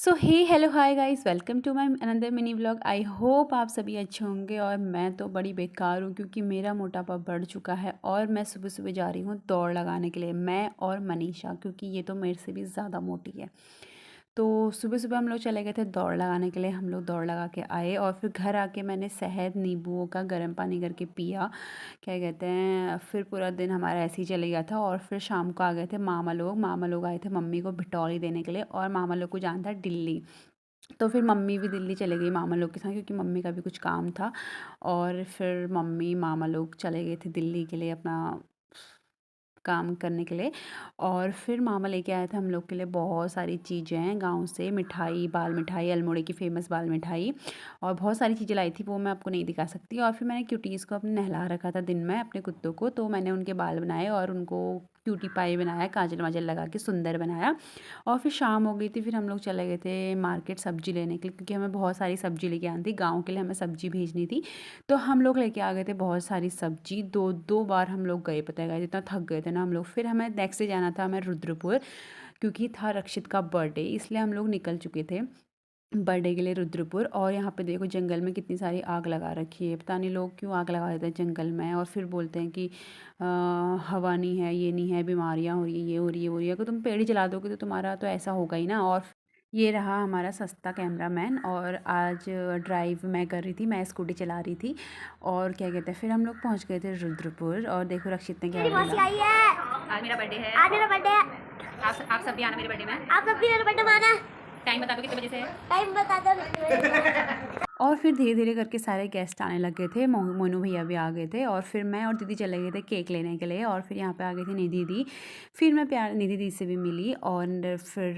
So hey hello hi guys, welcome to my another mini vlog. I hope आप सभी अच्छे होंगे। और मैं तो बड़ी बेकार हूँ क्योंकि मेरा मोटापा बढ़ चुका है और मैं सुबह सुबह जा रही हूँ दौड़ लगाने के लिए, मैं और मनीषा, क्योंकि ये तो मेरे से भी ज़्यादा मोटी है। तो सुबह सुबह हम लोग चले गए थे दौड़ लगाने के लिए। हम लोग दौड़ लगा के आए और फिर घर आके मैंने शहद नींबुओं का गर्म पानी करके पिया, क्या कहते हैं। फिर पूरा दिन हमारा ऐसे ही चले गया था और फिर शाम को आ गए थे मामा लोग आए थे मम्मी को भिटौली देने के लिए, और मामा लोग को जाना था दिल्ली। तो फिर मम्मी भी दिल्ली चले गई मामा लोग के साथ, क्योंकि मम्मी का भी कुछ काम था। और फिर मम्मी मामा लोग चले गए थे दिल्ली के लिए अपना काम करने के लिए। और फिर मामा लेके आए थे हम लोग के लिए बहुत सारी चीज़ें गाँव से, मिठाई, बाल मिठाई, अल्मोड़े की फ़ेमस बाल मिठाई, और बहुत सारी चीज़ें लाई थी, वो मैं आपको नहीं दिखा सकती। और फिर मैंने क्यूटीज़ को अपने नहला रखा था दिन में, अपने कुत्तों को, तो मैंने उनके बाल बनाए और उनको क्यूटी पाई बनाया, काजल वाजल लगा के सुंदर बनाया। और फिर शाम हो गई थी, फिर हम लोग चले गए थे मार्केट सब्ज़ी लेने के लिए, क्योंकि हमें बहुत सारी सब्ज़ी लेके आनी थी, गाँव के लिए हमें सब्ज़ी भेजनी थी। तो हम लोग लेके आ गए थे बहुत सारी सब्ज़ी, 2-2 बार हम लोग गए, पता है गाइस, इतना थक गए थे ना हम लोग। फिर हमें नेक्स्ट डे जाना था हमें रुद्रपुर, क्योंकि था रक्षित का बर्थडे, इसलिए हम लोग निकल चुके थे बर्थडे के लिए रुद्रपुर। और यहाँ पे देखो जंगल में कितनी सारी आग लगा रखी है, पता नहीं लोग क्यों आग लगा देते हैं जंगल में, और फिर बोलते हैं कि हवा नहीं है, ये नहीं है, बीमारियाँ हो रही है, ये हो रही है, वो हो रही है। अगर तुम पेड़ ही जला दोगे तो तुम्हारा तो ऐसा होगा ही ना। और ये रहा हमारा सस्ता कैमरामैन। और आज ड्राइव मैं कर रही थी, मैं स्कूटी चला रही थी। और क्या कहते हैं, फिर हम लोग पहुँच गए थे रुद्रपुर। और देखो रक्षित ने क्या मेरी मौसी बोला, आई है। आज मेरा बर्थडे है, आज मेरा बर्थडे है। आप सब भी आना मेरे बर्थडे में। आप सब भी मेरा बर्थडे माना। टाइम बता दो कितने बजे से है। टाइम बता दो कितने बजे है। और फिर धीरे धीरे करके सारे गेस्ट आने लग गए थे, मोनू भैया भी आ गए थे। और फिर मैं और दीदी चले गए थे केक लेने के लिए। और फिर यहाँ पे आ गई थी निधि दी। फिर मैं प्यार निधि दी से भी मिली, और फिर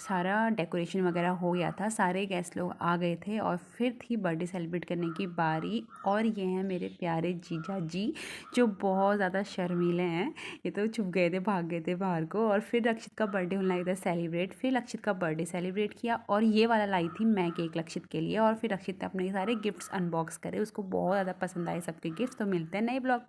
सारा डेकोरेशन वगैरह हो गया था, सारे गेस्ट लोग आ गए थे। और फिर थी बर्थडे सेलिब्रेट करने की बारी। और ये हैं मेरे प्यारे जीजा जी, जो बहुत ज़्यादा शर्मीले हैं। ये तो छुप गए थे, भाग गए थे बाहर को। और फिर रक्षित का बर्थडे होने लगा था सेलिब्रेट, फिर रक्षित का बर्थडे सेलिब्रेट किया। और ये वाला लाई थी मैं केक रक्षित के लिए। और फिर रक्षित ने अपने सारे गिफ्ट्स अनबॉक्स करे, उसको बहुत ज़्यादा पसंद आए सबके गिफ्ट। तो मिलते हैं नए ब्लॉग।